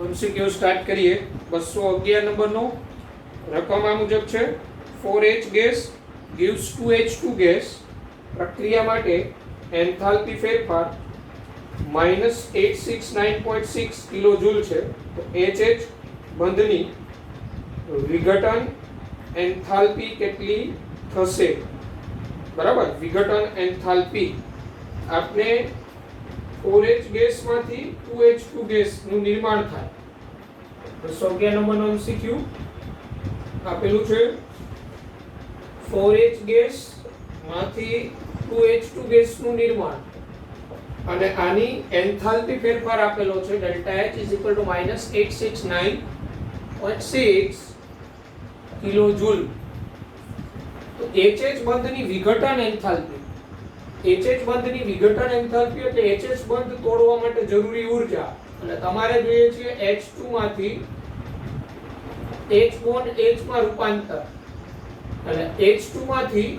MCQ start કરીએ. 211 નંબરનો રકમ આ મુજબ છે. 4H gas gives 2H2 gas. પ્રક્રિયા માટે એન્થાલ્પી ફેરફાર -869.6 કિલોજૂલ છે. તો HH બંધની વિઘટન એન્થાલ્પી કેટલી થશે? બરાબર, વિઘટન એન્થાલ્પી આપણે 4H ગેસમાંથી 2H2 ગેસનું નિર્માણ થાય. 211 નંબરનો MCQ આપેલું છે. 4H ગેસમાંથી 2H2 ગેસનું નિર્માણ અને આની એન્થાલ્પી ફેરફાર આપેલો છે. Delta H -869.6 કિલોજૂલ. તો HH બંધની વિઘટન એન્થાલ્પી, HH બંધની વિઘટન એન્થાલ્પી એટલે HH બંધ તોડવા માટે જરૂરી ઊર્જા. અને તમારે જોઈએ છે H2 માંથી H બોન્ડ H માં રૂપાંતર અને H2 માંથી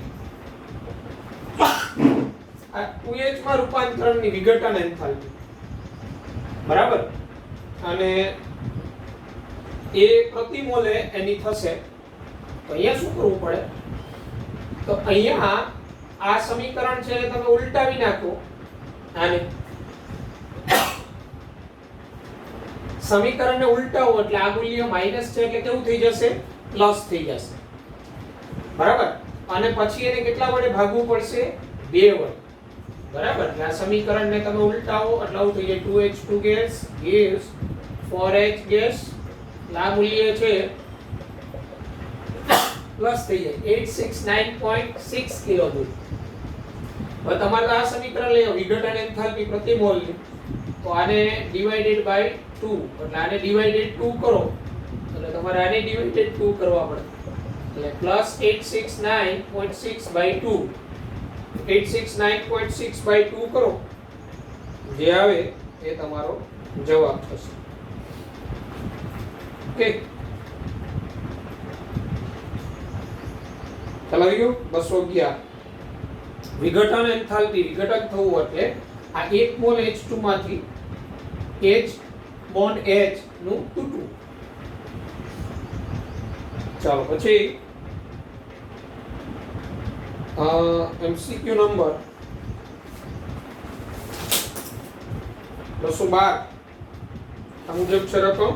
આ 2H માં રૂપાંતરણની વિઘટન એન્થાલ્પી. બરાબર, અને એ પ્રતિ મોલે એની થશે. તો અહીંયા શું કરવું પડે? તો અહીંયા આ સમીકરણ છે તમે ઉલટાવી નાખો. આને સમીકરણને ઉલટાવો એટલે આ મૂલ્ય માઈનસ છે એટલે કેવું થઈ જશે? પ્લસ થઈ જશે. બરાબર, અને પછી એને કેટલા વડે ભાગવું પડશે? 2 વડે. બરાબર, એટલે આ સમીકરણને તમે ઉલટાવો એટલે આવું થઈ જાય 2H2 gas gives 4H gas. આ મૂલ્ય છે પ્લસ થઈ જાય 869.6 કિલોજૂલ. હવે તમારે આ સમીકરણ લઈ વિઘટન એન્થાલ્પી પ્રતિ મોલની. તો આને ડિવાઇડેડ બાય 2 એટલે આને ડિવાઇડેડ 2 કરો એટલે તમારે આને ડિવાઇડેડ 2 કરવા પડે. એટલે પ્લસ 869.6 બાય 2, 869.6 બાય 2 કરો, જે આવે એ તમારો જવાબ થશે. ઓકે, ચાલો આવી ગયો. 211 વિઘટન એન્થાલ્પી. વિઘટન થવું એટલે આ 1 મોલ H2 માંથી H બોન્ડ H નું તૂટવું. ચાલો પછી MCQ નંબર 212 આ મુજબ છે રકમ.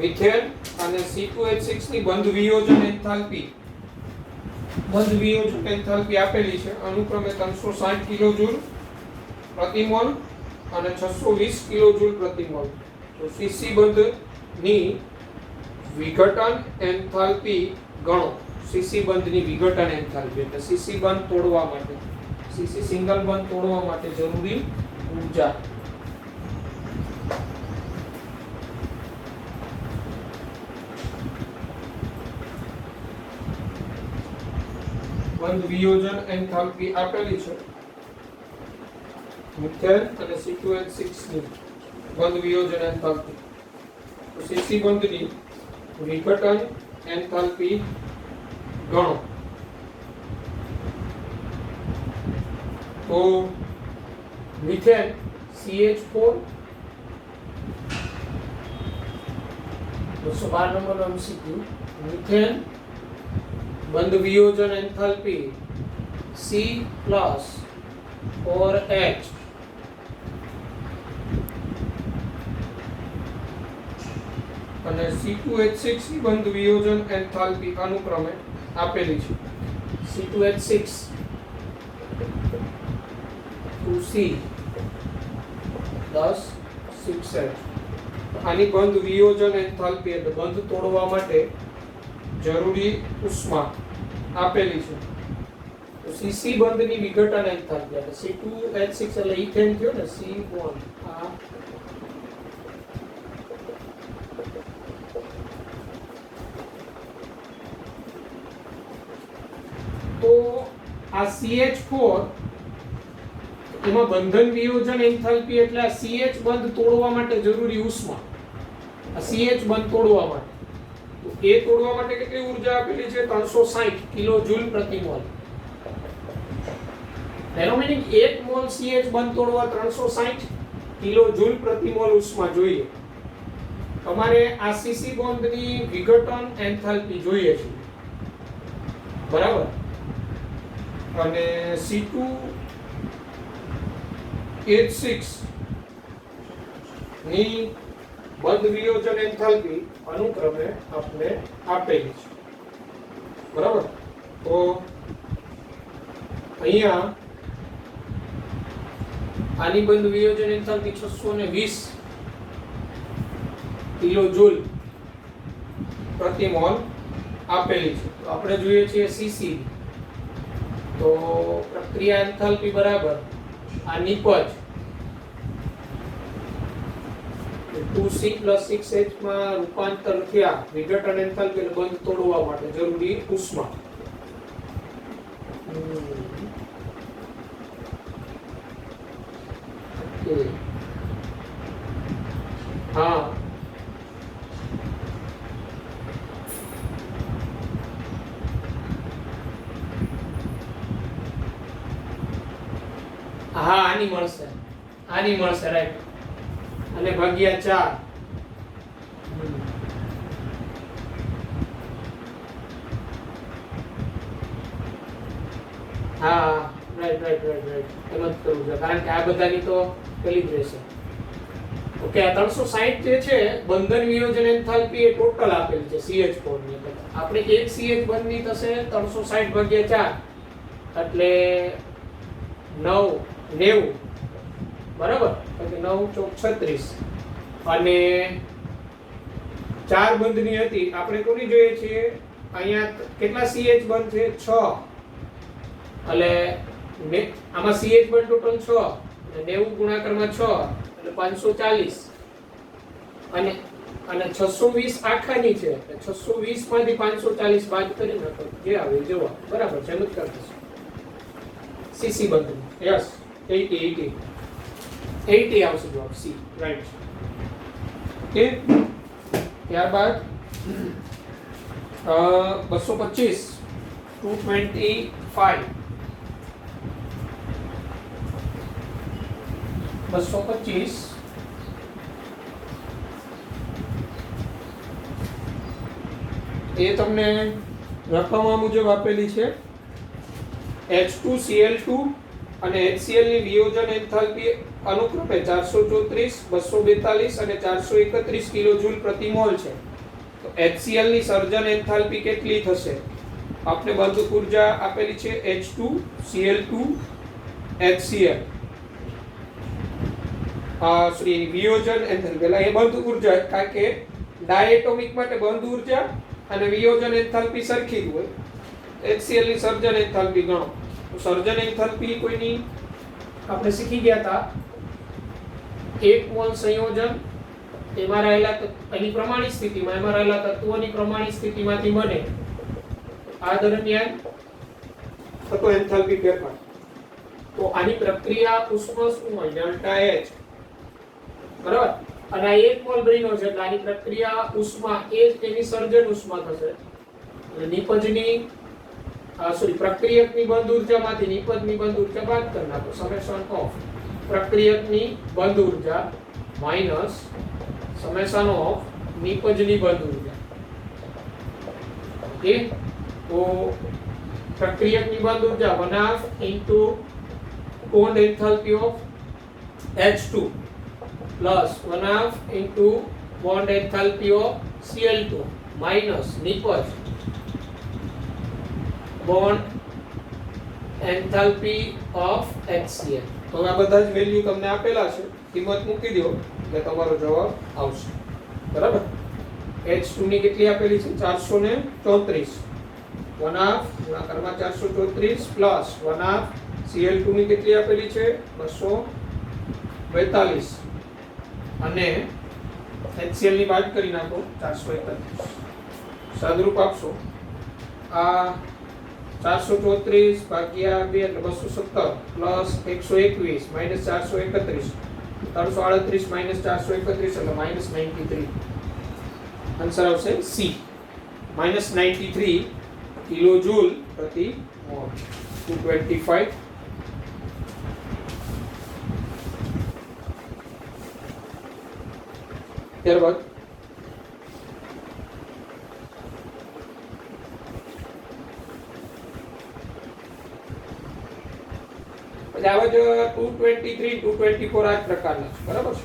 મિથેન અને C2H6 ની બંધ વિયોજન એન્થાલ્પી, બંધ વિયોજન એન્થાલ્પી આપેલી છે. અનુક્રમે 360 કિલોજૂલ પ્રતિ મોલ અને 620 કિલોજૂલ પ્રતિ મોલ. તો CC બંધની વિઘટન એન્થાલ્પી ગણો. CC બંધની વિઘટન એન્થાલ્પી એટલે CC બંધ તોડવા માટે, CC સિંગલ બંધ તોડવા માટે જરૂરી ઊર્જા. બંધ વિયોજન એન્થાલ્પી આપેલી છે. મિથેન અને C2H6 ની બંધ વિયોજન એન્થાલ્પી. તો CC બંધની વિઘટન એન્થાલ્પી ગણો. તો મિથેન CH4 212 નંબરનો MCQ. મિથેન બંધ વિયોજન એન્થાલ્પી C plus 4H અને C2H6 ની બંધ વિયોજન એન્થાલ્પી અનુક્રમે આપેલી છે. C2H6 2C plus 6H. આની બંધ વિયોજન એન્થાલ્પી એટલે બંધ તોડવા માટે જરૂરી ઉષ્મા આપેલી છે. તો CC બંધની વિઘટન એન્થાલ્પી એટલે C2H6 એટલે ઇથેન થયો ને, C1 આ તો આ CH4 એમાં બંધન વિયોજન એન્થાલ્પી એટલે આ CH બંધ તોડવા માટે જરૂરી ઉષ્મા. આ CH બંધ તોડવા માટે, તો એ તોડવા માટે કેટલી ઊર્જા આપેલી છે? 360 કિલોજૂલ પ્રતિ મોલ. એનો મીનિંગ 1 મોલ CH બંધ તોડવા 360 કિલોજૂલ પ્રતિ મોલ ઉષ્મા જોઈએ. તમારે આ સીસી બોન્ડની વિઘટન એન્થાલ્પી જોઈએ છે, બરાબર. અને C2H6 ની બંધ વિયોજન એન્થાલ્પી અનુક્રમે આપણે આપેલી છે, બરાબર. તો અહીંયા આની બંધ વિયોજન એન્થાલ્પી 620 કિલો જૂલ પ્રતિ મોલ આપેલી છે. તો આપણે જોઈએ છીએ સીસી, તો પ્રક્રિયા એન્થાલ્પી બરાબર આ નિપજ 2C + 6H માં રૂપાંતર થયા વિઘટન એન્થાલ્પી એટલે બંધ તોડવા માટે જરૂરી ઉષ્મા. હા, આની મળશે રાઈટ, અને ભાગ્યા 4. હા રાઈટ એમ જ કરવું છે, કારણ કે આ બધાની તો પેલી જ રહેશે. ઓકે, આ 360 જે છે બંધન વિયોજન એન્થાલ્પી એ ટોટલ આપેલી છે CH4 ની. આપણે એક CH બંધની થશે 360 ભાગ્યા 4 એટલે 90, બરાબર. એટલે 9 ચોક 36 અને 4 બંધની હતી આપણે કોની જોઈએ છીએ? અહીંયા કેટલા CH બંધ છે? 6. એટલે આમાં CH બંધ ટોટલ 6 અને 90 ગુણાકારમાં 6 એટલે 540 અને 620 આખાની છે એટલે 620 માંથી 540 બાદ કરી નાખો જે આવે એ જવાબ, બરાબર છે. એમ જ કરશું. સીસી બંધ, યસ, 80 આવશે જવાબ, સી, રાઈટ. ઓકે, ત્યારબાદ 225 225 એ તમને રકમા મુજબ આપેલી છે. H2Cl2 અને HCl ની વિયોજન એન્થાલ્પી અનુક્રમે 434, 242 અને 431 કિલોજૂલ પ્રતિ મોલ છે. તો HCl ની સર્જન એન્થાલ્પી કેટલી થશે? આપણે બંધ ઊર્જા આપેલી છે H2Cl2 HCl. વિયોજન એન્થાલ્પી પેલા એ બંધ ઊર્જા, કારણ કે ડાયએટોમિક માટે બંધ ઊર્જા અને વિયોજન એન્થાલ્પી સરખી જ હોય. HCl ની સર્જન એન્થાલ્પી ગણો. તો સર્જન એન્થાલ્પી કોઈની આપણે શીખી ગયા હતા, 1 મોલ સંયોજન એમાં રહેલા એની પ્રમાણિત સ્થિતિમાં એમાં રહેલા તત્વોની પ્રમાણિત સ્થિતિમાંથી બને આ દરમિયાન થતો એન્થાલ્પી ફેરફાર. તો આની પ્રક્રિયા ઉષ્મા શું હોય? ડેલ્ટા H, બરાબર. અને આ 1 મોલ બન્યો છે એટલે આની પ્રક્રિયા ઉષ્મા એ જ એની સર્જન ઉષ્મા થશે. એટલે નિપજની પ્રક્રિયકની બંધ ઊર્જામાંથી નિપજની બંધ ઊર્જા બાદ કરી નાખો. સમેશન ઓફ પ્રક્રિયકની બંધ ઊર્જા માઈનસ સમેશન ઓફ નિપજની બંધ ઊર્જા. ઓકે, તો પ્રક્રિયકની બંધ ઊર્જા 1/2 into bond enthalpy of H2 plus 1/2 into bond enthalpy of Cl2 minus નિપજ bond enthalpy of HCl. તો આ બધા જ વેલ્યુ તમને આપેલા છે, કિંમત મૂકી દો એટલે તમારો જવાબ આવશે, બરાબર. H2 ની કેટલી આપેલી છે? 434, 1/2 ગુણાકારમાં 434 પ્લસ 1/2 Cl2 ની કેટલી આપેલી છે? 242 અને HCl ની બાદ કરી નાખો 431. સાદરૂપ આપશો આ 434 ભાગ્યા 2 એટલે 217 પ્લસ 121 માઈનસ 431, 338 માઈનસ 431 એટલે -93. આન્સર આવશે સી, -93 કિલોજૂલ પ્રતિ મોલ. 225. ત્યારબાદ પછી આવે છે 223 224 આ જ પ્રકારના છે, બરાબર છે.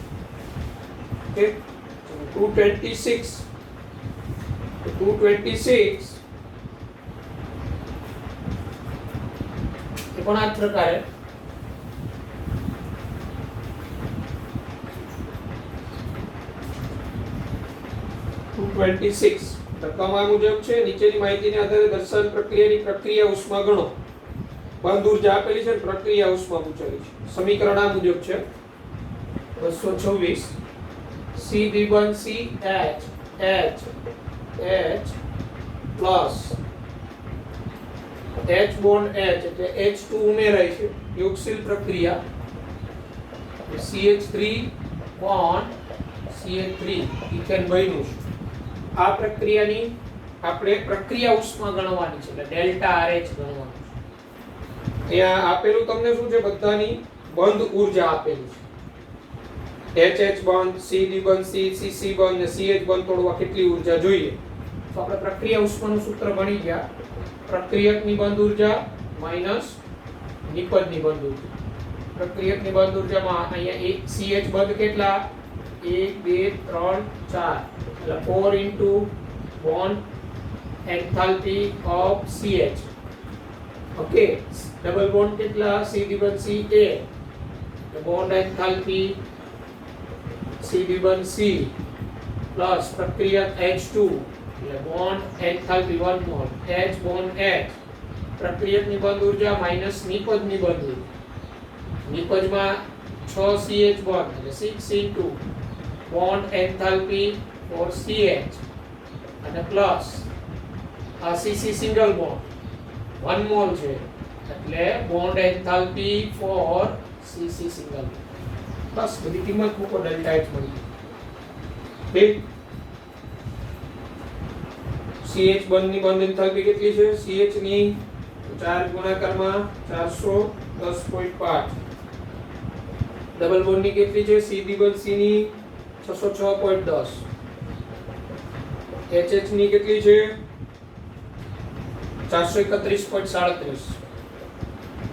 ઓકે 226 226 એ પણ આ જ પ્રકારે. રકમ આ મુજબ છે. નીચેની માહિતીને આધારે દર્શાવેલ પ્રક્રિયાની પ્રક્રિયા ઉષ્મા ગણો. બંધ ઊર્જા આપેલી છે, પ્રક્રિયા ઉષ્મા પૂછેલી છે. સમીકરણ આ મુજબ છે 226 C દ્વિબંધ C H plus H bond H એટલે H2 ઉમેરાય છે, યોગશીલ પ્રક્રિયા. CH3 બોન્ડ CH3 ઇથેન બન્યું છે. આ પ્રક્રિયાની આપણે પ્રક્રિયા ઉષ્મા ગણવાની છે, એટલે ડેલ્ટા RH ગણવાનું છે. ત્યાં આપેલું તમને શું છે, બધાની બંધ ઊર્જા આપેલી છે. HH બંધ, C દ્વિબંધ C, CC બંધ ને CH બંધ તોડવા કેટલી ઊર્જા જોઈએ. તો આપણે પ્રક્રિયા ઉષ્માનું સૂત્ર ભણી ગયા. પ્રક્રિયકની બંધ ઊર્જા માઈનસ નિપજની બંધ ઊર્જા. પ્રક્રિયકની બંધ ઊર્જામાં અહીંયા CH બંધ કેટલા 1 2 3 4 એટલે 4 into bond enthalpy of CH. Okay, double bond કેટલા C દ્વિબંધ C A એટલે bond enthalpy C દ્વિબંધ C plus પ્રક્રિયક H2 એટલે bond enthalpy 1 mol H bond H. પ્રક્રિયકની બંધ ઊર્જા માઈનસ નિપજની બંધ ઊર્જા. નિપજમાં 6 CH બંધ એટલે 6 into bond enthalpy for CH અને પ્લસ આ CC સિંગલ બોન્ડ 1 મોલ છે એટલે bond enthalpy for CC single. બસ બધી કિંમત મૂકો, ડેલ્ટા H મળી. ઠીક. CH બંધની બંધ એન્થાલ્પી કેટલી છે? CH ની 4 ગુણાકારમાં 410.5. ડબલ બોન્ડની કેટલી છે? C દ્વિબંધ C ની 606.10. HH ની કેટલી છે? 431.37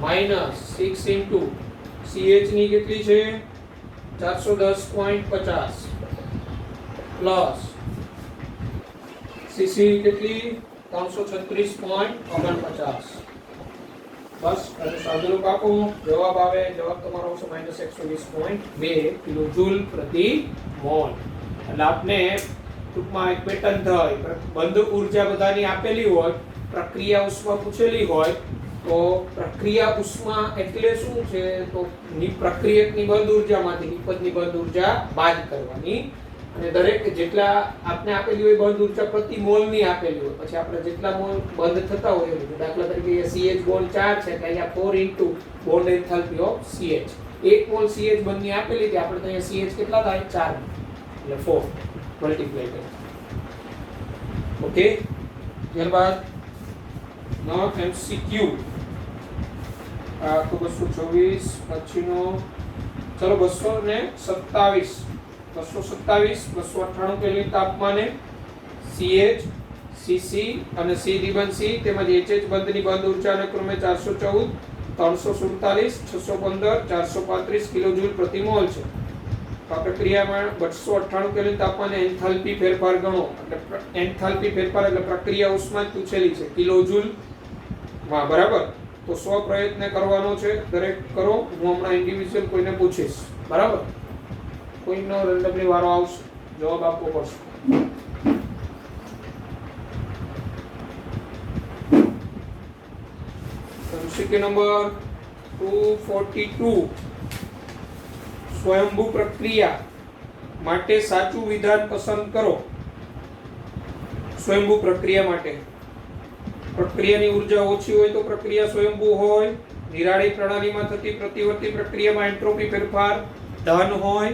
માઈનસ 6 ઇન્ટુ CH ની કેટલી છે? 410.50 પ્લસ CC કેટલી? 336.49. બસ અને સાદુરૂપ આપો. જવાબ આવે, જવાબ તમારો આવશે -120.2 કિલોજૂલ પ્રતિ મોલ. એટલે આપને ટૂંકમાં એક પેટર્ન થઈ, બંધ ઊર્જા બધાની આપેલી હોય, પ્રક્રિયા ઉષ્મા પૂછેલી હોય, તો પ્રક્રિયા ઉષ્મા એટલે શું છે? તો પ્રક્રિયકની બંધ ઊર્જામાંથી નિપજની બંધ ઊર્જા બાદ કરવાની. અને દરેક જેટલા આપને આપેલી હોય બંધ ઊર્જા પ્રતિ મોલ ની આપેલી હોય, પછી આપણે જેટલા મોલ બંધ થતા હોય, દાખલા તરીકે CH બોન્ડ 4 છે એટલે અહીંયા 4 into bond enthalpy of CH. 1 mall CH બંધ ની આપેલી હતી, આપણે તો અહીંયા CH કેટલા થાય? 4 એટલે 4 મલ્ટીપ્લાય કરીએ. ઓકે, ત્યારબાદ નો MCQ આ તો 224 પછીનો ચલો 227 298 કેલ્વિન તાપમાને CH, CC અને C દ્વિબંધ C તેમજ HH બંધની બંધ ઊર્જા અનુક્રમે 414, 347, 615, 435 કિલોજૂલ પ્રતિ મોલ છે. આ પ્રક્રિયામાં 298 કેલ્વિન તાપમાને એન્થાલ્પી ફેરફાર ગણો. એટલે એન્થાલ્પી ફેરફાર એટલે પ્રક્રિયા ઉષ્મા પૂછેલી છે કિલોજૂલ માં, બરાબર. તો 100 પ્રયત્ન કરવાનો છે, દરેક કરો. હું હમણાં ઇન્ડિવિડ્યુઅલ કોઈને પૂછીશ, બરાબર. કોઈનો રેન્ડમલી વારો આવશે, જવાબ આપવો પડશે. MCQ નંબર 242 સ્વયંભૂ પ્રક્રિયા માટે સાચું વિધાન પસંદ કરો. સ્વયંભૂ પ્રક્રિયા માટે પ્રક્રિયાની ઊર્જા ઓછી હોય તો પ્રક્રિયા સ્વયંભૂ હોય. નિરાળી પ્રણાલીમાં થતી પ્રતિવર્તી પ્રક્રિયામાં એન્ટ્રોપી ફેરફાર ધન હોય.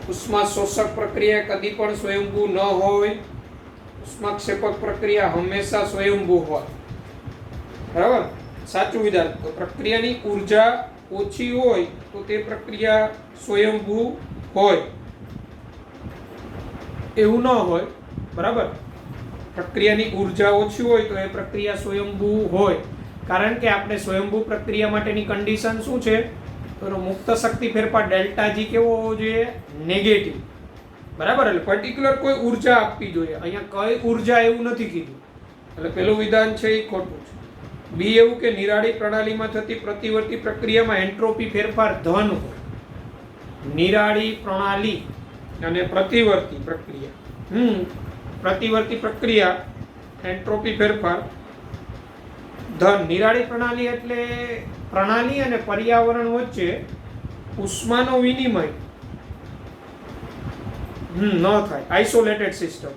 ઉષ્મા શોષક પ્રક્રિયા કદી પણ સ્વયંભૂ ન હોય. ઉષ્માક્ષેપક પ્રક્રિયા હંમેશા સ્વયંભૂ હોય, બરાબર. સાચું વિધાન, તો પ્રક્રિયાની ઊર્જા ઓછી હોય તો તે પ્રક્રિયા સ્વયંભૂ હોય, એવું ન હોય, બરાબર. પ્રક્રિયાની ઊર્જા ઓછી હોય તો એ પ્રક્રિયા સ્વયંભૂ હોય. કારણ કે આપણે સ્વયંભૂ પ્રક્રિયા માટેની કન્ડિશન શું છે, તો એનો મુક્ત શક્તિ ફેરફાર ડેલ્ટા જી કેવો હોવો જોઈએ, નેગેટિવ. બરાબર, એટલે પર્ટિક્યુલર કોઈ ઉર્જા આપવી જોઈએ. અહીંયા કઈ ઉર્જા એવું નથી કીધું, એટલે પેલું વિધાન છે એ ખોટું છે. બી એવું કે નિરાળી પ્રણાલીમાં થતી પ્રતિવર્તી પ્રક્રિયામાં એન્ટ્રોપી ફેરફાર ધન હોય. નિરાળી પ્રણાલી અને પ્રતિવર્તી પ્રક્રિયા, પ્રતિવર્તી પ્રક્રિયા એન્ટ્રોપી ફેરફાર ધન. નિરાળી પ્રણાલી એટલે પ્રણાલી અને પર્યાવરણ વચ્ચે ઉષ્માનો વિનિમય ન થાય, આઇસોલેટેડ સિસ્ટમ.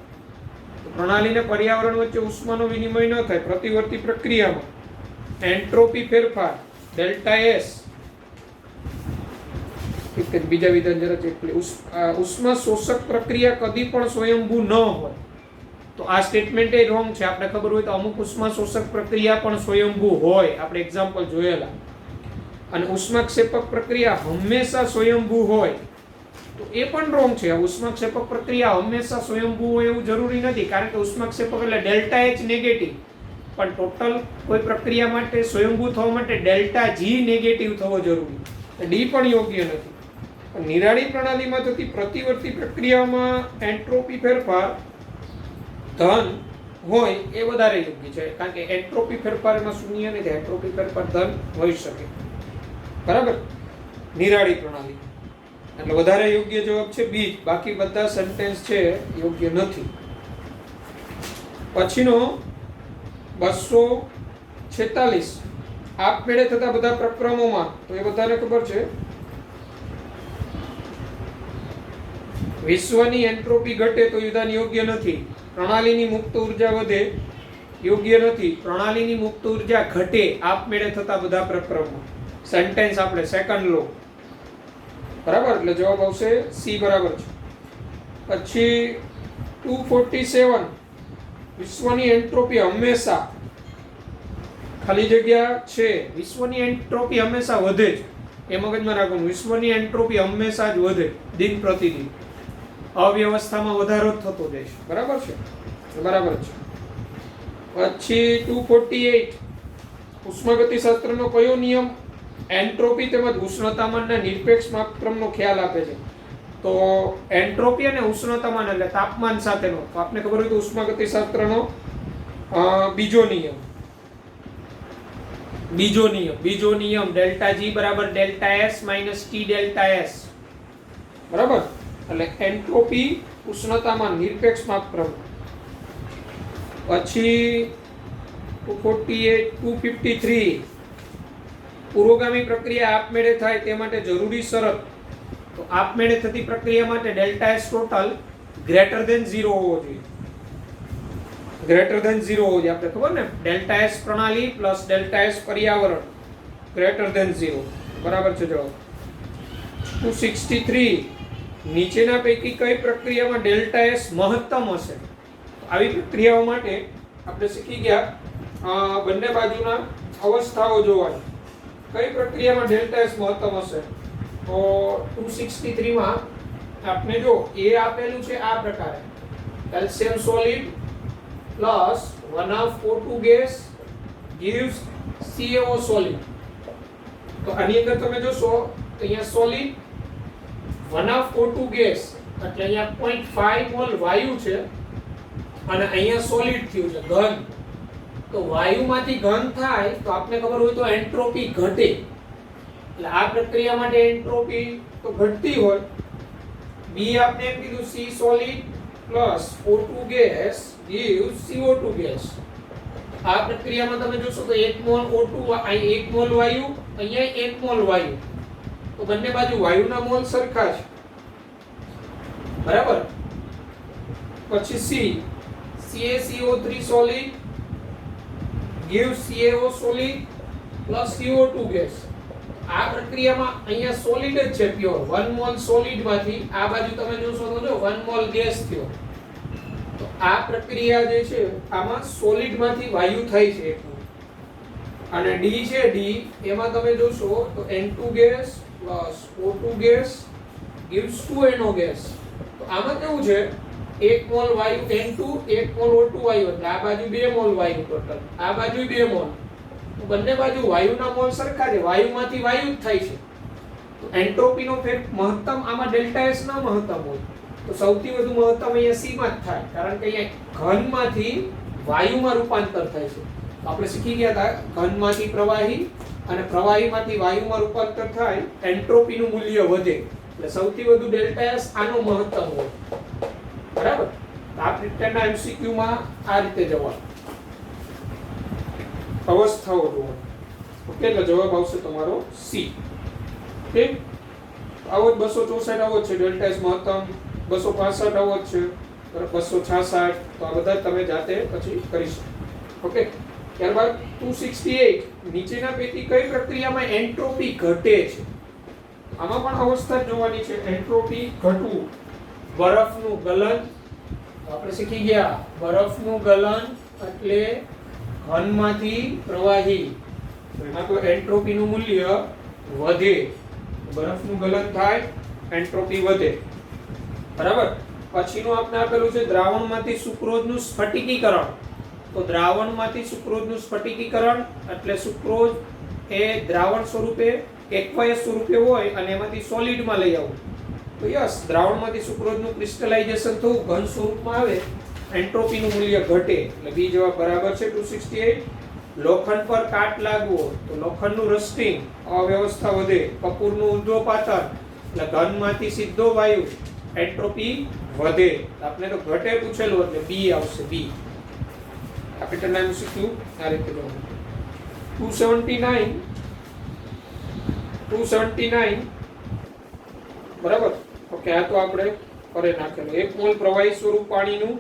પ્રણાલી અને પર્યાવરણ વચ્ચે ઉષ્માનો વિનિમય ન થાય પ્રતિવર્તી પ્રક્રિયામાં એન્ટ્રોપી ફેરફાર ડેલ્ટા એસ. બીજા વિધાન જરા ચેક કરીએ. ઉષ્મા શોષક પ્રક્રિયા કદી પણ સ્વયંભૂ ન હોય. તો આ સ્ટેટમેન્ટ એ રોંગ છે. આપણે ખબર હોય તો અમુક ઉષ્મા શોષક પ્રક્રિયા પણ સ્વયંભૂ હોય, આપણે એક્ઝામ્પલ જોયેલા. અને ઉષ્માક્ષેપક પ્રક્રિયા હંમેશા સ્વયંભૂ હોય, તો એ પણ રોંગ છે. ઉષ્માક્ષેપક પ્રક્રિયા હંમેશા સ્વયંભૂ હોય એવું જરૂરી નથી, કારણ કે ઉષ્માક્ષેપક એટલે ડેલ્ટા એચ નેગેટિવ, પણ ટોટલ કોઈ પ્રક્રિયા માટે સ્વયંભૂ થવા માટે ડેલ્ટા જી નેગેટિવ થવો જરૂરી, ડી પણ યોગ્ય નથી. નિરાળી પ્રણાલીમાં થતી પ્રતિવર્તી પ્રક્રિયામાં એન્ટ્રોપી ફેરફાર ધન હોય એ વધારે યોગ્ય છે, કારણ કે એન્ટ્રોપી ફેરફારમાં શૂન્ય નથી, એન્ટ્રોપી ફેરફાર ધન હોઈ શકે. બરાબર, નિરાળી પ્રણાલી એટલે વધારે યોગ્ય જવાબ છે બી. બાકી બધા સેન્ટેન્સ છે યોગ્ય નથી. પછીનો 246 આપમેળે થતા બધા પ્રક્રમોમાં, તો એ બધાને ખબર છે, વિશ્વની એન્ટ્રોપી ઘટે તો વિધાન યોગ્ય નથી. પ્રણાલીની મુક્ત ઉર્જા વધે યોગ્ય નથી. પ્રણાલીની મુક્ત ઉર્જા ઘટે આપમેળે થતા બધા પ્રક્રમો. સેન્ટેન્સ આપણે સેકન્ડ લો. બરાબર, એટલે જવાબ આવશે સી બરાબર છે. પછી 247 વિશ્વની એન્ટ્રોપી હંમેશા ખાલી જગ્યા છે. વિશ્વની એન્ટ્રોપી હંમેશા વધે છે, એ મગજમાં રાખવાનું. વિશ્વની એન્ટ્રોપી હંમેશા જ વધે, દિન પ્રતિદિન. અવ્યવસ્થામાં વધારો જ થતો જાય છે. બરાબર છે, બરાબર છે. પછી 248 ઉષ્માગતિશાસ્ત્રનો કયો નિયમ એન્ટ્રોપી તેમજ ઉષ્ણતામાનના નિરપેક્ષ માપક્રમનો ખ્યાલ આપે છે? તો એન્ટ્રોપી અને ઉષ્ણતામાન એટલે તાપમાન સાથેનો, તો આપને ખબર હોય તો ઉષ્માગતિશાસ્ત્રનો બીજો નિયમ ડેલ્ટા જી બરાબર delta S minus T delta S. બરાબર, એટલે એન્ટ્રોપી ઉષ્ણતામાન નિરપેક્ષ માપક્રમ. પછી 253 પુરોગામી પ્રક્રિયા આપમેળે થાય તે માટે જરૂરી શરત. તો આપમેળે થતી પ્રક્રિયા માટે delta S total greater than 0 હોવો જોઈએ. ગ્રેટર ધેન 0 હોવો જોઈએ. આપણે ખબર ને, ડેલ્ટા એસ પ્રણાલી પ્લસ ડેલ્ટા એસ પર્યાવરણ ગ્રેટર ધેન 0. બરાબર છે જવાબ. 263 નીચેના પૈકી કઈ પ્રક્રિયામાં ડેલ્ટા એસ મહત્તમ હશે? આવી પ્રક્રિયાઓ માટે આપણે શીખી ગયા બંને બાજુના અવસ્થાઓ જોવાની. કઈ પ્રક્રિયામાં ડેલ્ટા એસ મહત્તમ હશે? તો 263 માં આપણે જો એ આપેલું છે આ પ્રકારે, calcium solid plus 1/4 gas gives CaO solid. તો આની અંદર તમે જોશો તો અહીંયા સોલિડ 1/4 ગેસ એટલે અહીંયા 0.5 મોલ વાયુ છે અને અહીંયા સોલિડ થયું છે ઘન. તો વાયુમાંથી ઘન થાય તો આપને ખબર હોય તો એન્ટ્રોપી ઘટે, એટલે આ પ્રક્રિયા માટે એન્ટ્રોપી તો ઘટતી હોય. બી આપને એમ કીધું C solid plus O2 gas gives CO2 gas. આ પ્રક્રિયામાં તમે જોશો તો 1 મોલ O2 અહીં 1 મોલ વાયુ, અહીંયા 1 મોલ વાયુ, તો બંને બાજુ વાયુના મોલ સરખા છે. બરાબર. પછી C CaCO3 solid gives CaO solid plus CO2 gas. આ પ્રક્રિયામાં અહીંયા સોલિડ જ છે પ્યોર, 1 મોલ સોલિડ માંથી આ બાજુ તમે જોશો તો જો 1 મોલ ગેસ થયો. તો આ પ્રક્રિયા જે છે આમાં સોલિડ માંથી વાયુ થાય છે. અને ડી છે, ડી એમાં તમે જોશો તો N2 gas plus O2 gas gives 2NO gas. તો આમાં કેવું છે, 1 મોલ વાયુ N2, 1 મોલ O2 વાયુ, એટલે આ બાજુ 2 મોલ વાયુ ટોટલ, આ બાજુ 2 મોલ. તો બંને બાજુ વાયુના મોલ સરખા છે, વાયુમાંથી વાયુ જ થાય છે, તો એન્ટ્રોપીનો ફેર મહત્તમ આમાં ડેલ્ટા એસ ના મહત્તમ હોય, તો સૌથી વધુ મહત્તમ અહીંયા સી માં જ થાય, કારણ કે અહીંયા ઘનમાંથી વાયુમાં રૂપાંતર થાય છે. તો આપણે શીખી ગયા હતા ઘનમાંથી પ્રવાહી અને પ્રવાહીમાંથી વાયુમાં રૂપાંતર થાય, એન્ટ્રોપીનું મૂલ્ય વધે, એટલે સૌથી વધુ ડેલ્ટા એસ આનો મહત્તમ હોય. બરાબર. આ પ્રિન્ટરના એમસીક્યુ માં આ રીતે જવાબ અવસ્થાઓ જુઓ. ઓકે, એટલે જવાબ આવશે તમારો સી. ઓકે, આવો જ 264 આવો જ છે, ડેલ્ટા એસ મહત્તમ 265 આવો જ છે, 266, તો આ બધા તમે જાતે પછી કરી શકો. ઓકે, ત્યારબાદ 268 નીચેના પૈકી કઈ પ્રક્રિયામાં એન્ટ્રોપી ઘટે છે? આમાં પણ અવસ્થા જોવાની છે. એન્ટ્રોપી ઘટવું, બરફનું ગલન, આપણે શીખી ગયા બરફનું ગલન એટલે ઘનમાંથી પ્રવાહી, એમાં તો એન્ટ્રોપીનું મૂલ્ય વધે, બરફનું ગલન થાય, એન્ટ્રોપી વધે. બરાબર. પછીનું આપણે આપેલું છે દ્રાવણમાંથી સુક્રોઝનું સ્ફટિકીકરણ. તો દ્રાવણમાંથી સુક્રોઝનું સ્ફટિકીકરણ એટલે સુક્રોઝ એ દ્રાવણ સ્વરૂપે એક્વાયસ સ્વરૂપે હોય અને એમાંથી સોલિડમાં લઈ આવવું. તો યસ, દ્રાવણમાંથી સુક્રોઝનું ક્રિસ્ટલાઇઝેશન થવું, ઘન સ્વરૂપમાં આવે, એન્ટ્રોપીનું મૂલ્ય ઘટે, એટલે બી જવાબ બરાબર છે 268. લોખંડ પર કાટ લાગવો, તો લોખંડનું રસ્ટિંગ, અવ્યવસ્થા વધે. કપૂરનું ઉર્ધ્વપાતન એટલે ઘનમાંથી સીધો વાયુ, એન્ટ્રોપી વધે. આપણે તો ઘટે પૂછેલું એટલે બી આવશે, બી. કેપિટલ નામ શીખ્યું આ રીતે. 279 બરાબર. ઓકે, આ તો આપણે કરે નાખેલું. 1 મોલ પ્રવાહી સ્વરૂપ પાણીનું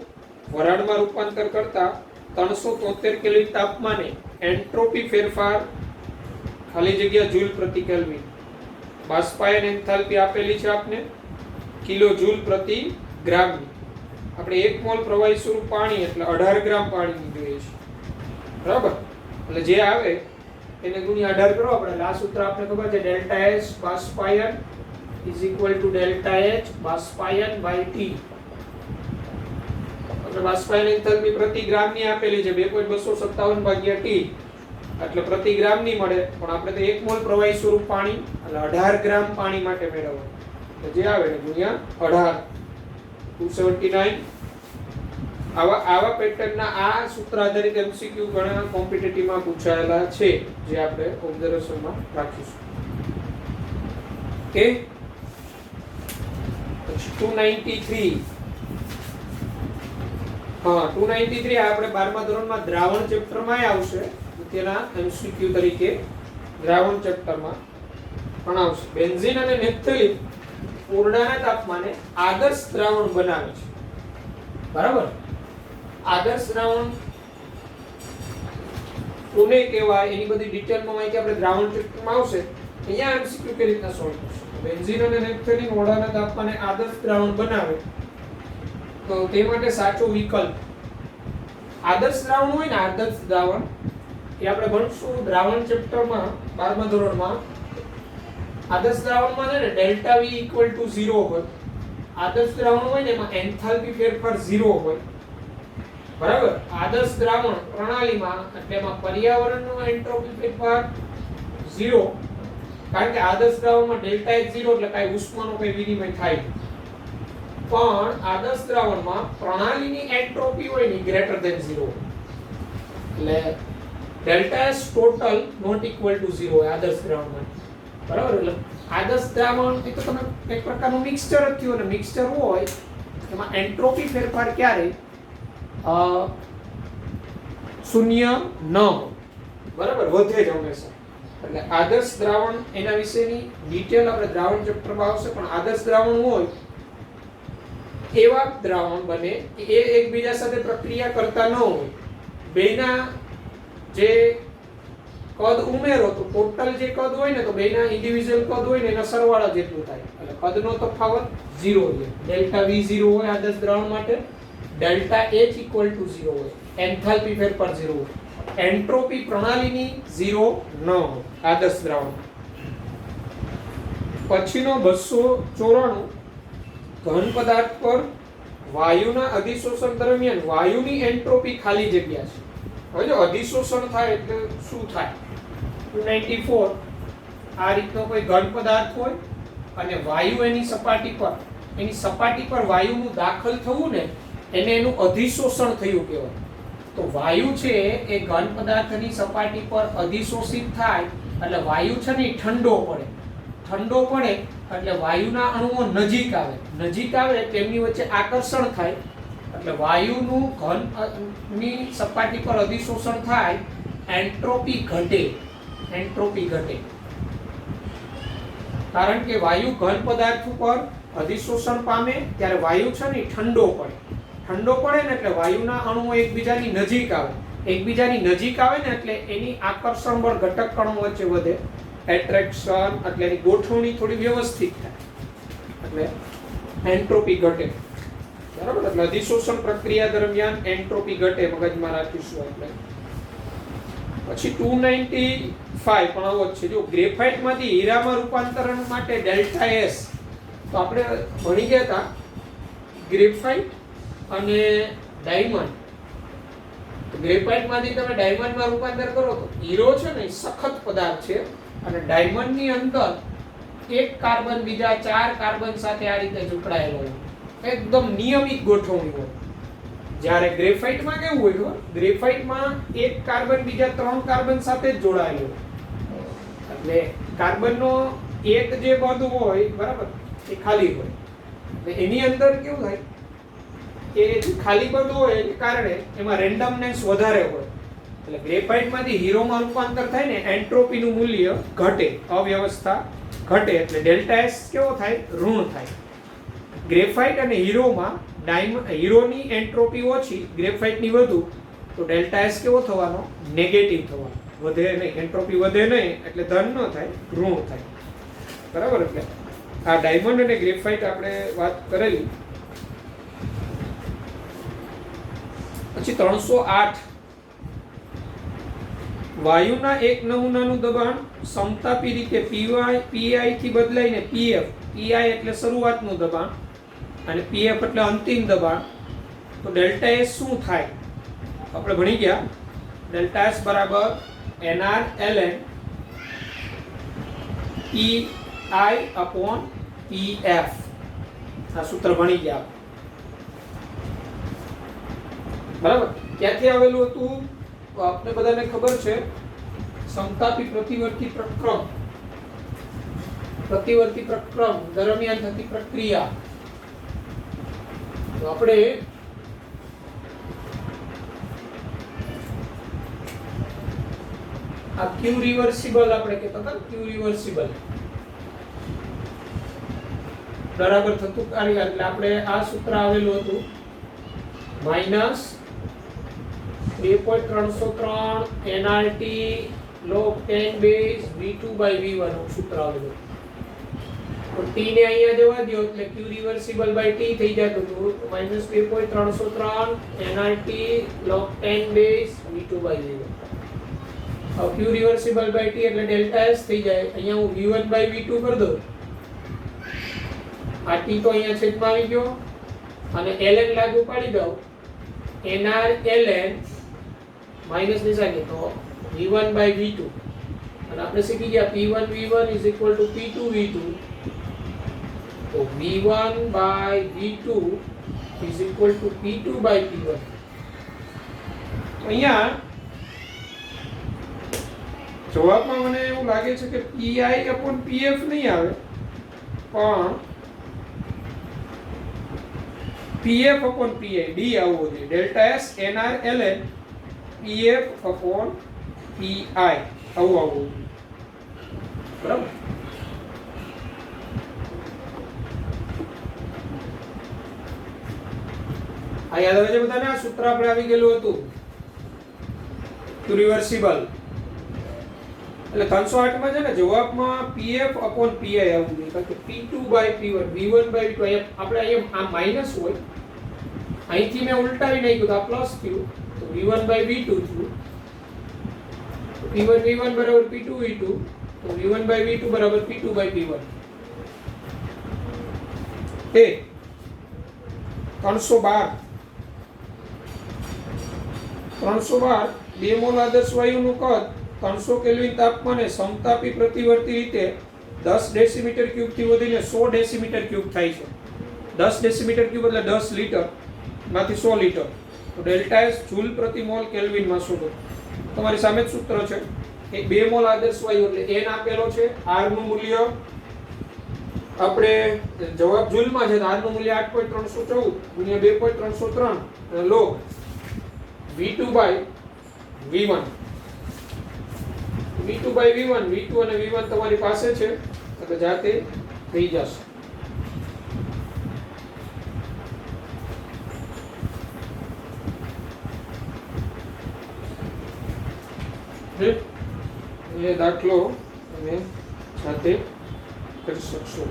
વરાળમાં રૂપાંતર કરતા 373 કેલ્વિન તાપમાને એન્ટ્રોપી ફેરફાર, ખાલી જગ્યા જૂલ પ્રતિ કેલ્વિન. બાષ્પાયન એન્થાલ્પી આપેલી છે આપને કિલો જૂલ પ્રતિ ગ્રામની. આપણે 1 મોલ પ્રવાહી સ્વરૂપ પાણી એટલે 18 ગ્રામ પાણીની જોઈએ છે. બરાબર. એટલે જે આવે એને ગુણ્યા 18 કરો. આપણે આ સૂત્ર આપણે ખબર છે, ડેલ્ટા એસ બાષ્પાયન is equal to delta H બાષ્પાયન by T. એટલે બાષ્પાયન એન્થાલ્પી પ્રતિ ગ્રામની આપેલી છે 2.257 ભાગ્યા T, એટલે પ્રતિ ગ્રામની મળે, પણ આપણે તો 1 મોલ પ્રવાહી સ્વરૂપ પાણી એટલે 18 ગ્રામ પાણી માટે મેળવવાનું, તો જે આવે ને ગુણ્યા 18. 279. આવા પેટર્નના આ સૂત્ર આધારિત એમસીક્યુ ઘણા કોમ્પિટિટિવમાં પૂછાયેલા છે, જે આપણે ઓબ્ઝર્વેશનમાં રાખીશું. ઓકે, 293. હા, 293 આપણે 12મા ધોરણમાં દ્રાવણ ચેપ્ટરમાં આવશે, તેના એમસીક્યુ તરીકે દ્રાવણ ચેપ્ટરમાં પણ આવશે. બેન્ઝીન અને નેપ્થેલિન ઓરડાના તાપમાને આદર્શ દ્રાવણ બનાવે છે. બરાબર. આદર્શ દ્રાવણ કોને કહેવાય એની બધી ડિટેલમાં માહિતી આપણે દ્રાવણ ચેપ્ટરમાં આવશે. અહીંયા એમસીક્યુ કેવી રીતના સોલ્વ કરશું? બેન્ઝીન અને નેપ્થેલિન ઓરડાના તાપમાને આદર્શ દ્રાવણ બનાવે, તો તે માટે સાચો વિકલ્પ આદર્શ દ્રાવણ હોય ને, આદર્શ દ્રાવણ એ આપણે ભણશું દ્રાવણ ચેપ્ટરમાં 12મા ધોરણમાં. આદર્શ દ્રાવણમાં છે ને ડેલ્ટા V = 0 હોય. આદર્શ દ્રાવણ હોય ને એમાં એન્થાલ્પી ફેરફાર 0 હોય. બરાબર. આદર્શ દ્રાવણ પ્રણાલીમાં એટલે એમાં પર્યાવરણનો એન્ટ્રોપી ફેરફાર 0, કારણ કે આદર્શ દ્રાવણમાં ડેલ્ટા H 0 એટલે કાઈ ઉષ્માનો કોઈ વિનિમય થાય. પણ આદર્શ દ્રાવણમાં પ્રણાલીની એન્ટ્રોપી હોય ને ગ્રેટર ધેન 0, એટલે delta S total not equal to 0 હોય આદર્શ દ્રાવણમાં. બરાબર. એટલે આદર્શ દ્રાવણ એ તો તમે એક પ્રકારનું મિક્સચર જ થયું, અને મિક્સચર હોય એમાં એન્ટ્રોપી ફેરફાર ક્યારે શૂન્ય ન હોય. બરાબર, વધે જ હંમેશા. એટલે આદર્શ દ્રાવણ એના વિશેની ડિટેલ આપણે દ્રાવણ ચેપ્ટરમાં આવશે, પણ આદર્શ દ્રાવણ હોય એવા દ્રાવણ બને કે એ એકબીજા સાથે પ્રક્રિયા કરતા ન હોય. બેના જે કદ ઉમેરો તો ટોટલ જે કદ હોય ને, તો બેના ઇન્ડિવિડ્યુઅલ કદ હોય ને એના સરવાળા જેટલું થાય, એટલે કદનો તફાવત 0 છે. ડેલ્ટા V 0 હોય આદર્શ દ્રાવણ માટે, ડેલ્ટા H = 0 હોય, એન્થાલ્પી ફેરફાર 0 હોય, એન્ટ્રોપી પ્રણાલીની 0 ન હોય આદર્શ દ્રાવણ. પછીનો 294 ઘન પદાર્થ પર વાયુના અધિશોષણ દરમિયાન વાયુની એન્ટ્રોપી ખાલી જગ્યા છે. હવે જો અધિશોષણ થાય એટલે શું થાય? 294 આ રીતનો કોઈ ઘન પદાર્થ હોય અને વાયુ એની સપાટી પર વાયુનું દાખલ થવું ને એને એનું અધિશોષણ થયું કહેવાય. તો વાયુ છે એ ઘન પદાર્થની સપાટી પર અધિશોષિત થાય એટલે વાયુ છે ને ઠંડો પડે એટલે વાયુના અણુઓ નજીક આવે તેમની વચ્ચે આકર્ષણ થાય એટલે વાયુનું ઘનની સપાટી પર અધિશોષણ થાય, એન્ટ્રોપી ઘટે. કારણ કે વાયુ ઘન પદાર્થ ઉપર અધિશોષણ પામે ત્યારે વાયુ છે ને ઠંડો પડે ને એટલે વાયુના અણુઓ એકબીજાની નજીક આવે ને એટલે એની આકર્ષણ બળ ઘટક કણો વચ્ચે વધે, એટ્રેક્શન એટલે એની ગોઠવણી થોડી વ્યવસ્થિત થાય એટલે એન્ટ્રોપી ઘટે. બરાબર, એટલે અધિશોષણ પ્રક્રિયા દરમિયાન એન્ટ્રોપી ઘટે, મગજમાં રાખીશું આપણે. પછી 295 પણ આવો જ છે. જો ગ્રેફાઇટ માંથી હીરામાં રૂપાંતરણ માટે ડેલ્ટા એસ, તો આપણે ભણી ગયા હતા ગ્રેફાઇટ અને ડાયમંડ. ગ્રેફાઇટ માંથી તમે ડાયમંડમાં રૂપાંતર કરો તો હીરો છે ને સખત પદાર્થ છે અને ડાયમંડ ની અંદર એક કાર્બન બીજા 4 કાર્બન સાથે આ રીતે જોડાયેલો હોય, એકદમ નિયમિત ગોઠવણી હોય. જ્યારે ગ્રેફાઇટમાં કેવું હોય, ગ્રેફાઇટમાં એક કાર્બન બીજા 3 કાર્બન સાથે જ જોડાયેલો હોય એટલે કાર્બનનો એક જે બંધ હોય બરાબર એ ખાલી હોય. એટલે એની અંદર કેવું થાય કે ખાલી બંધ હોય એને કારણે એમાં રેન્ડમનેસ વધારે હોય એટલે ગ્રેફાઇટમાંથી હીરોમાં રૂપાંતર થાય ને એન્ટ્રોપીનું મૂલ્ય ઘટે, અવ્યવસ્થા ઘટે એટલે ડેલ્ટા એસ કેવો થાય, ઋણ થાય. ગ્રેફાઇટ અને હીરોમાં હીરોની એન્ટ્રોપી ઓછી, ગ્રેફાઇટની વધુ, તો ડેલ્ટા એસ કેવો થવાનો, નેગેટિવ થવાનો, વધે નહીં, એન્ટ્રોપી વધે નહીં એટલે ધન ન થાય, ઋણ થાય. બરાબર, એટલે આ ડાયમંડ અને ગ્રેફાઇટ આપણે વાત કરેલી. પછી 308 વાયુના એક નમૂનાનું દબાણ સમતાપી રીતે પીઆઈ થી બદલાઈને પીએફ, પીઆઈ એટલે શરૂઆતનું દબાણ અને પીએફ એટલે અંતિમ દબાણ, તો ડેલ્ટા એસ શું થાય આપણે ભણી ગયા. ડેલ્ટા એસ બરાબર nr ln pI upon pf, આ સૂત્ર ભણી ગયા. બરાબર, ક્યાંથી આવેલું હતું આપણે બધાને ખબર છે, સમતાપી પ્રતિવર્તી પ્રક્રમ દરમિયાન થતી પ્રક્રિયા. તો આપણે આ ક્યુ રિવર્સિબલ આપણે કહેતા હતા, ક્યુ રિવર્સિબલ બરાબર થતું કાર્ય એટલે આપણે આ સૂત્ર આવેલું હતું minus 2.303 nRT log 10 base v2/v1 સૂત્ર આવેલું. તો t ને અહીંયા જવા દો એટલે q reversible by t થઈ જતું હતું -2.303 nRT log 10 base v2/v1. હવે q reversible by t એટલે ડેલ્ટા s થઈ જાય. અહીંયા હું v1/v2 કરી દઉં, આ t તો અહીંયા છેદમાં આવી ગયો અને ln લાગુ પાડી દઉં, nr ln માઈનસ નિશાની તો v1/v2 અને આપણે શીખી ગયા p1 v1 p2 v2, તો v1/v2 p2/p1. અહીંયા જવાબમાં મને એવું લાગે છે કે pi/pf નહીં આવે પણ pf/pi d આવવો જોઈએ. Delta s nr ln pf/pi આવું આવવું જોઈએ. બરાબર, આ યાદ આવે છે બધાને? આ સૂત્ર આપણે આવી ગયેલું હતું રિવર્સિબલ એટલે 308 માં છે ને જવાબમાં pf/pi આવવું જોઈએ કારણ કે p2/p1 v1/v2 આપણે અહીંયા આ માઈનસ હોય, અહીંથી મેં ઉલટાવી નાખ્યું તો આ પ્લસ થયું તો v1/v2 થયું, p1v1 બરાબર p2v2 તો v1/v2 બરાબર p2/p1. એ 312 બે મોલ આદર્શ વાયુનું કદ 300 કેલ્વિન તાપમાને સમતાપી પ્રતિવર્તી રીતે 10 ડેસીમીટર ક્યુબ થી વધીને 100 ડેસીમીટર ક્યુબ થાય છે. 10 ડેસીમીટર ક્યુબ એટલે 10 લીટર માંથી 100 લીટર. તો ડેલ્ટા એસ જૂલ પ્રતિ મોલ કેલ્વિનમાં શોધો. તમારી સામે જ સૂત્ર છે. એક 2 મોલ આદર્શ વાયુ એટલે n આપેલો છે. r નું મૂલ્ય આપણે જવાબ જૂલમાં છે. r નું મૂલ્ય 8.314 ગુણ્યા 2.303 અને log V2 by V1. V2 by V1, V2 અને V1 તમારી પાસે છે એટલે જાતે થઈ જશે. એ દાખલો તમે જાતે કરી શકશો.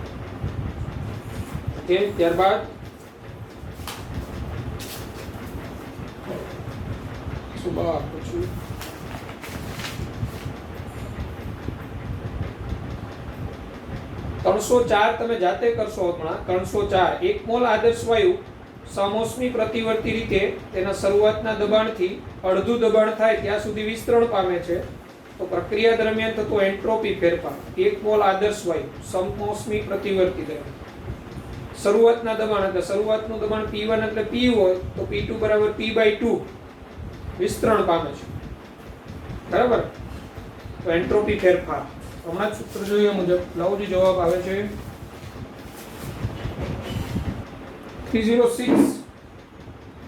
ઓકે, ત્યારબાદ સુબા પૂછ્યું 304 તમે જાતે કરશો હમણાં. 304 1 મોલ આદર્શ વાયુ સમોષ્મી પ્રતિવર્તી રીતે તેના શરૂઆતના દબાણથી અડધું દબાણ થાય ત્યાં સુધી વિસ્તરણ પામે છે. તો પ્રક્રિયા દરમિયાન થતો એન્ટ્રોપી ફેરફાર 1 મોલ આદર્શ વાયુ સમોષ્મી પ્રતિવર્તી દરમિયાન શરૂઆતના દબાણ એટલે શરૂઆતનું દબાણ P1 એટલે P હોય તો P2 બરાબર P/2 વિસ્તરણ પામે છે. બરાબર. તો એન્ટ્રોપી ફેરફાર હમણાં જ સૂત્ર જોઈએ મુજબ લવજી જવાબ આવે છે 306.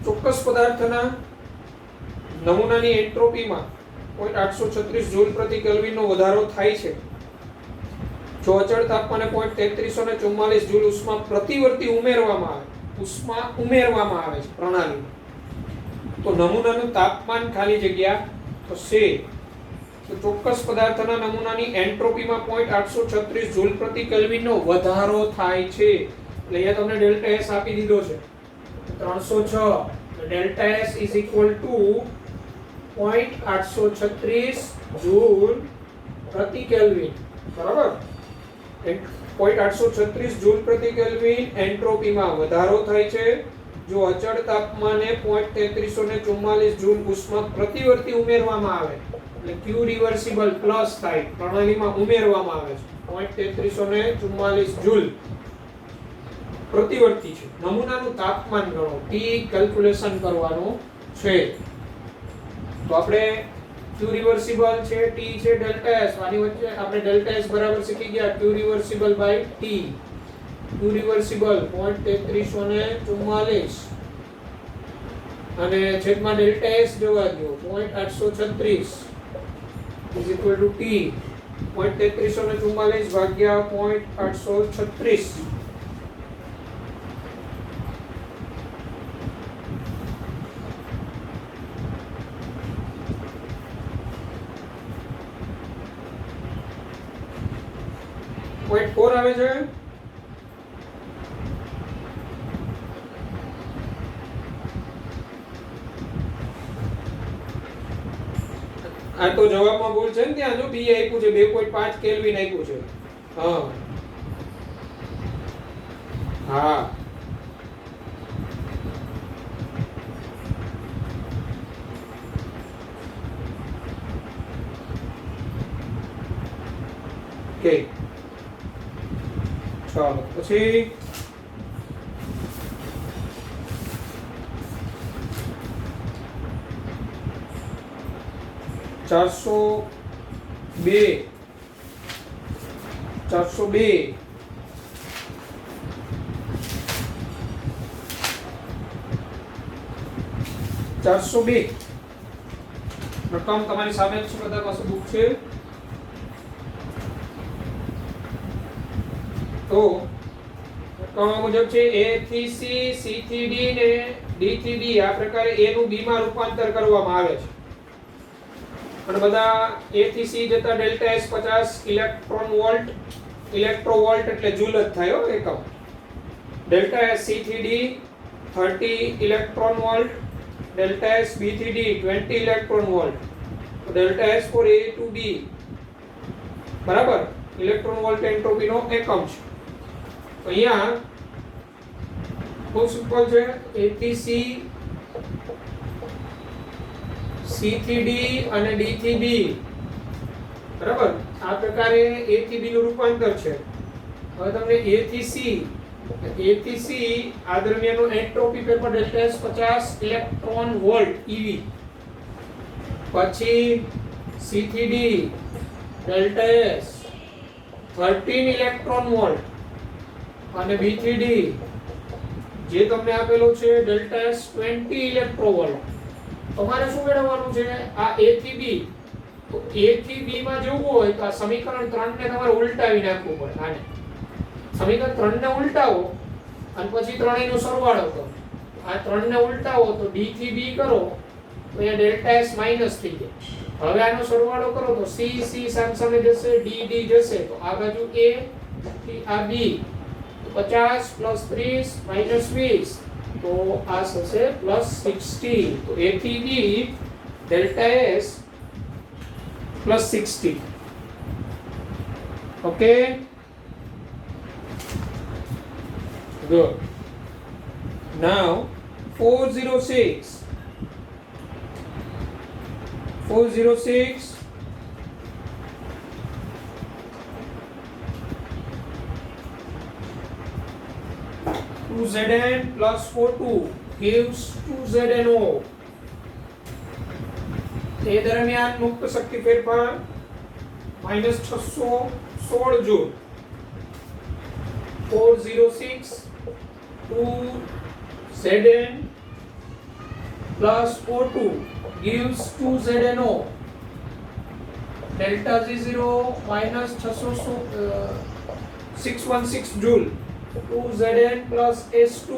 ચોક્કસ પદાર્થના નમૂનાની એન્ટ્રોપીમાં 0.836 જૂલ પ્રતિ કેલ્વિનનો વધારો થાય છે જો અચળ તાપમાને 0.3344 જૂલ ઉષ્મા પ્રતિવર્તી ઉમેરવામાં આવે છે પ્રણાલીમાં. તો નમૂનાનું તાપમાન ખાલી જગ્યા થશે. તો ચોક્કસ પદાર્થના નમૂનાની એન્ટ્રોપીમાં 0.836 જૂલ પ્રતિ કેલ્વિનનો વધારો થાય છે. એટલે અહીંયા તમને ડેલ્ટા એસ આપી દીધો છે 306. Delta S is equal two 0.836 joule પ્રતિ કેલ્વિન. બરાબર. 0.836 જૂલ પ્રતિ કેલ્વિન એન્ટ્રોપીમાં વધારો થાય છે જો અચળ તાપમાને 0.3344 જૂલ ઉષ્મા પ્રતિવર્તી ઉમેરવામાં આવે એટલે Q રિવર્સિબલ પ્લસ થાય પ્રણાલીમાં ઉમેરવામાં આવે છે 0.3344 જૂલ પ્રતિવર્તી છે. નમૂનાનું તાપમાન ગણો T કેલ્ક્યુલેશન કરવાનું છે. તો આપણે Q રિવર્સિબલ છે T છે ડેલ્ટા S આની વચ્ચે આપણે ડેલ્ટા S બરાબર શીખી ગયા Q reversible by T. Q reversible 0.3344 અને છેદમાં ડેલ્ટા S જવા દો 0.836 is equal to T 0.3344 ભાગ્યા 0.836. પોઈન્ટ 4 આવે છે. આ તો જવાબમાં ભૂલ છે ને ત્યાં જો B આપ્યું છે 2.5 કેલ્વિન આપ્યું છે. હા હા ઓકે ચાલો પછી ચારસો બે 402 રકમ તમારી સામે છે બધા પાસે બુક છે. તો રકમ મુજબ છે A થી C, C થી D ને D થી B આ પ્રકારે A નું B માં રૂપાંતર કરવામાં આવે છે અને બધા A થી C જતા ડેલ્ટા S 50 ઇલેક્ટ્રોવોલ્ટ એટલે જૂલ જ થાય એકમ. ડેલ્ટા S C થી D 30 electron volt, delta S B થી D 20 ઇલેક્ટ્રોન વોલ્ટ. તો delta S for A to B બરાબર ઇલેક્ટ્રોન વોલ્ટ એન્ટ્રોપી નો એકમ છે. તો અહીંયા બહુ સિમ્પલ છે A થી C, C થી D અને D થી B બરાબર. આ પ્રકારે A થી B નું રૂપાંતર છે. હવે તમને A થી C આ દરમિયાનનો entropy paper delta S 50 electron volt eV. પછી C થી D delta S 13 electron volt અને B થી D જે તમને આપેલો છે ડેલ્ટા S 20 ઇલેક્ટ્રો વોલ્ટ. તમારે શું મેળવવાનું છે? આ A થી B, તો A થી B માં જવું હોય તો આ સમીકરણ 3 ને તમારે ઉલટાવી નાખવું પડે. આને સમીકરણ 3 ને ઉલટાવો અને પછી ત્રણેયનો સરવાળો કરો. આ 3 ને ઉલટાવો તો D થી B કરો તો એ ડેલ્ટા S માઈનસ થઈ જાય. હવે આનો સરવાળો કરો તો C સામે જશે, D જશે, તો આ બાજુ A થી આ B 50 પ્લસ 30 માઈનસ 20, તો આ થશે પ્લસ 16. તો A થી B delta S plus 16. Okay, good. Now 406 2Zn plus 42 gives 2ZnO. તે દરમિયાન મુક્ત શક્તિ ફેરફાર -616 joule. 406 2Zn plus 42 gives 2ZnO. delta G0 minus 616 joule. 2Zn plus S2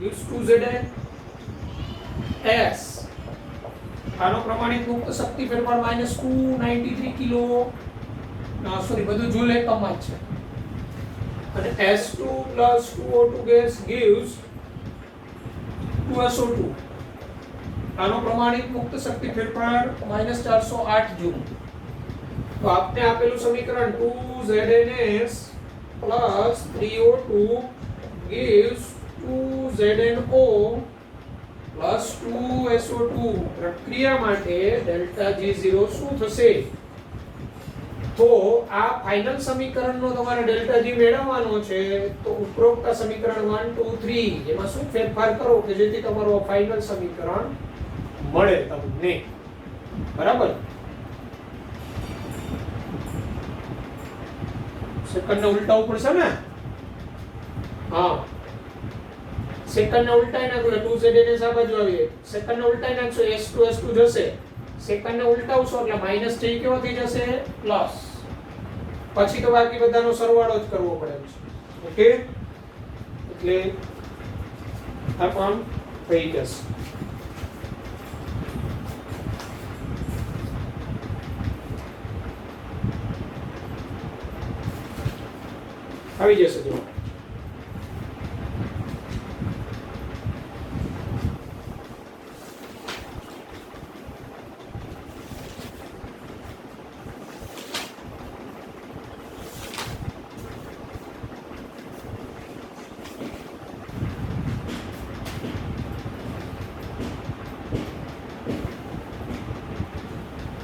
gives 2Zn S. આનો પ્રમાણિત મુક્ત શક્તિ ફેરફાર -293 કિલો, સોરી બધું જૂલ એકમમાં જ છે. અને S2 plus 2O2 gas gives 2SO2. આનો પ્રમાણિત મુક્ત શક્તિ ફેરફાર -408 જૂલ. તો આપને આપેલું સમીકરણ 2ZnS plus 3O2 gives 2ZnO plus 2SO2. પ્રક્રિયા માટે ડેલ્ટા G0 શું થશે? તો આ ફાઇનલ સમીકરણનો તમારે ડેલ્ટા G મેળવવાનો છે. તો ઉપરોક્ત સમીકરણ 1 2 3 જેમાં શું ફેરફાર કરો કે જેથી તમારું આ ફાઇનલ સમીકરણ મળે તમને. બરાબર. સેકન્ડ ને ઉલટાવવું પડશે ને? હા, સેકન્ડ ને ઉલટાઈ નાખો એટલે 2Zn આ બાજુ આવી. સેકન્ડ ને ઉલટાઈ નાખશો S2 જશે. સેકન્ડ ને ઉલટાવશો એટલે માઈનસ થઈ કેવો થઈ જશે? પ્લસ. પછી તો બાકી બધાનો સરવાળો જ કરવો પડે છે. ઓકે, એટલે આ પણ થઈ જશે. આવી જશે જો.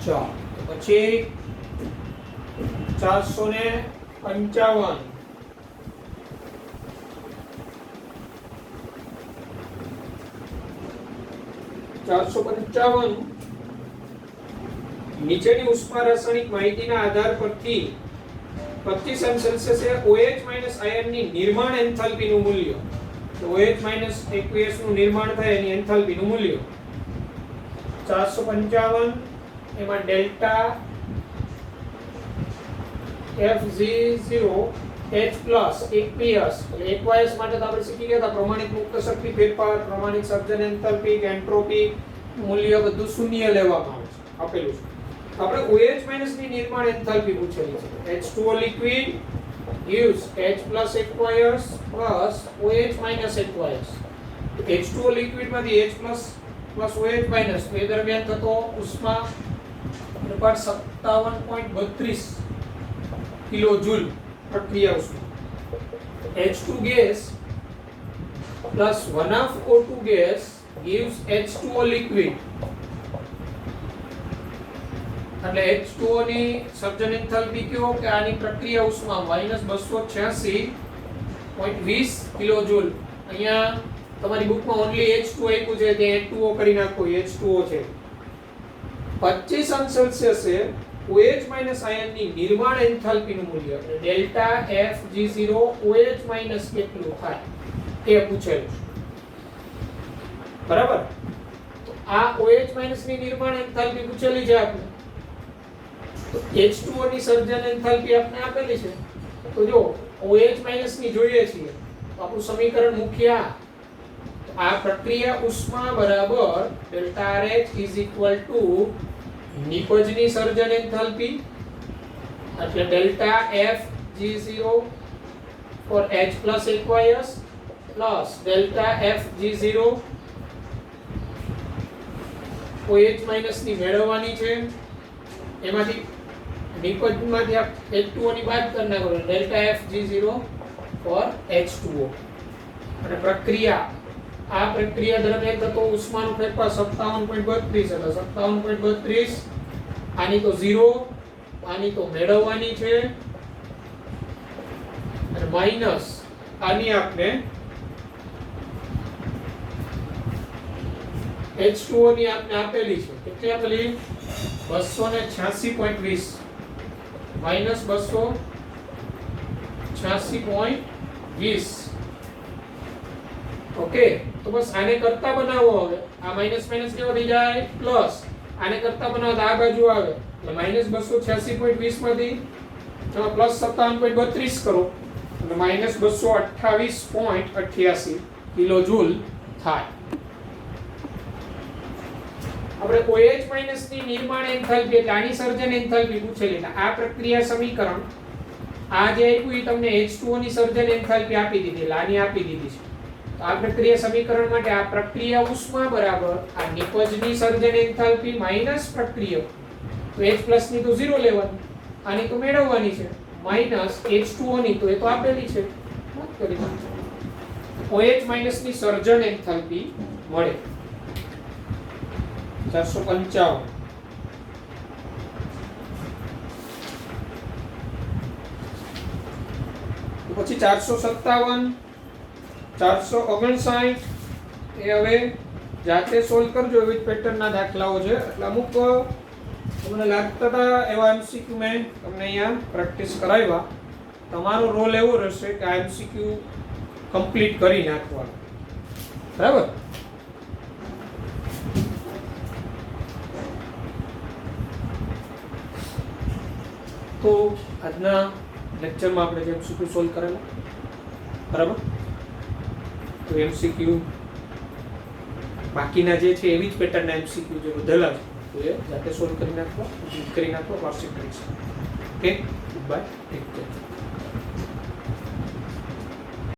ચાલો, તો પછી 455 455 નીચેની ઉષ્મા રાસાયણિક માહિતીના આધાર પરથી 25 અંશ સેલ્સિયસે OH આયનની નિર્માણ એન્થાલ્પીનું મૂલ્ય. તો OH aqueous નું નિર્માણ થાય એની એન્થાલ્પીનું મૂલ્ય 455. એમાં delta Fg0 H plus aqueous એટલે aqueous માટે તો આપણે શીખી ગયા હતા પ્રમાણિત મુક્ત શક્તિ ફેરફાર, પ્રમાણિત સર્જન એન્થાલ્પી, એન્ટ્રોપી મૂલ્ય બધું શૂન્ય લેવામાં આવે છે. આપેલું છે. આપણે OH ની નિર્માણ એન્થાલ્પી પૂછેલી છે. H2O liquid gives H plus aqueous plus OH minus aqueous. H2O liquid માંથી H plus OH minus તો એ દરમિયાન થતો ઉષ્મા અનુપાત 57.32 કિલો જૂલ પ્રક્રિયા ઉષ્મા. H2 gas plus 1 of O2 gas gives H2O liquid. એટલે H2O ની સર્જન એન્થાલ્પી કયો કે આની પ્રક્રિયા ઉષ્મા -286.20 કિલોજૂલ. અહીંયા તમારી બુકમાં ઓન્લી H2 આપ્યું છે, તે H2O કરી નાખો. H2O છે 25 અંશ સેલ્સિયસે OH માઈનસ આયનની નિર્માણ એન્થાલ્પીનું મૂલ્ય ડેલ્ટા FG0 OH માઈનસ કેટલું થાય એ પૂછેલું છે. બરાબર. તો આ OH માઈનસ ની નિર્માણ એન્થાલ્પી પૂછેલી છે આપણે. તો H2O ની સર્જન એન્થાલ્પી આપણે આપેલી છે. તો જો OH માઈનસ ની જોઈએ છીએ તો આપણું સમીકરણ મુખ્ય આ પ્રક્રિયા ઉષ્મા બરાબર delta RH is equal to નિપજની સર્જન એન્થાલ્પી એટલે delta FG0 for H plus aqueous plus delta FG0 OH minus ની મેળવવાની છે. એમાંથી નિપજમાંથી આપ H2O ની બાદ કરી નાખો ડેલ્ટા FG0 for H2O. અને પ્રક્રિયા આ પ્રક્રિયા દરમિયાન થતો ઉષ્માનો ફેરફાર 57.32 એટલે 57.32. આની તો 0, આની તો મેળવવાની છે અને માઈનસ આની આપણે H2O ની આપણે આપેલી છે. કેટલી આપેલી? 286.20 માઈનસ 286.20. ઓકે, તો બસ આને કરતા બનાવો. હવે આ માઈનસ માઈનસ કેવો થઈ જાય? પ્લસ. આને કરતા બનાવો તો આ બાજુ આવે એટલે માઈનસ 286.20 માંથી તમે પ્લસ 57.32 કરો એટલે માઈનસ 228.88 કિલોજૂલ થાય. આપણે OH માઈનસ ની નિર્માણ એન્થાલ્પી એટલે આની સર્જન એન્થાલ્પી પૂછેલી. આ પ્રક્રિયા સમીકરણ આ જે આપ્યું એ તમને H2O ની સર્જન એન્થાલ્પી આપી દીધી એટલે આની આપી દીધી છે. તો આ પ્રક્રિયા સમીકરણ માટે આ પ્રક્રિયા ઉષ્મા બરાબર આ નિપજની સર્જન એન્થાલ્પી માઈનસ પ્રક્રિયા તો H પ્લસ ની તો 0 લેવાની, આની તો મેળવવાની છે, માઈનસ H2O ની તો એ તો આપેલી છે. વાત કરી OH માઈનસ ની સર્જન એન્થાલ્પી મળે 455. પછી 457 459 એ હવે જાતે સોલ્વ કરજો. એવી પેટર્ન ના દાખલાઓ છે એટલે અમુક તમને લાગતા હતા એવા MCQ મેં તમને અહીંયા પ્રેક્ટિસ કરાવ્યા. તમારો રોલ એવો રહેશે કે આ MCQ કમ્પ્લીટ કરી નાખવાનો. બરાબર. તો આજના લેક્ચરમાં આપણે જે MCQ સોલ્વ કરેલા બરાબર. તો MCQ બાકીના જે છે એવી જ પેટર્નના MCQ જે વધેલા છે તો એ જાતે સોલ્વ કરી નાખવા વાર્ષિક પરીક્ષા. Okay, good bye, take care.